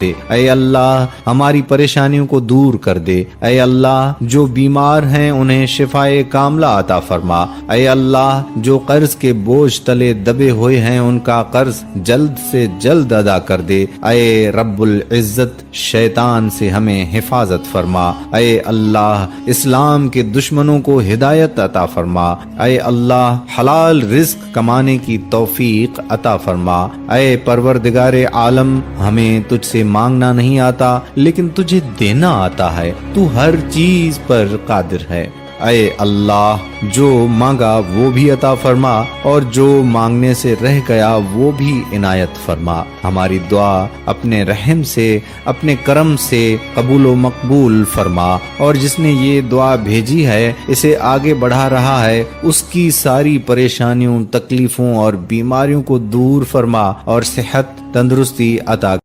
ऐ अल्लाह हमारी परेशानियों को दूर कर दे। ऐ अल्लाह जो बीमार हैं उन्हें शिफाए कामला अता फरमा। ऐ अल्लाह जो कर्ज के बोझ तले दबे हुए हैं उनका कर्ज जल्द से जल्द अदा कर दे। ऐ रब्बुल इज्जत शैतान से हमें हिफाजत फरमा। ऐ अल्लाह इस्लाम के दुश्मनों को हिदायत अता फरमा। ऐ अल्लाह हलाल रिज्क कमाने की तौफीक अता फरमा। ऐ परवरदिगारे आलम हमें तुझसे मांगना नहीं आता लेकिन तुझे देना आता है। तू हर चीज पर कादिर है। ऐ अल्लाह जो मांगा वो भी अता फरमा और जो मांगने से रह गया वो भी इनायत फरमा। हमारी दुआ अपने रहम से अपने करम से कबूल व मकबूल फरमा और जिसने ये दुआ भेजी है इसे आगे बढ़ा रहा है उसकी सारी परेशानियों तकलीफों और बीमारियों को दूर फरमा और सेहत तंदुरुस्ती अता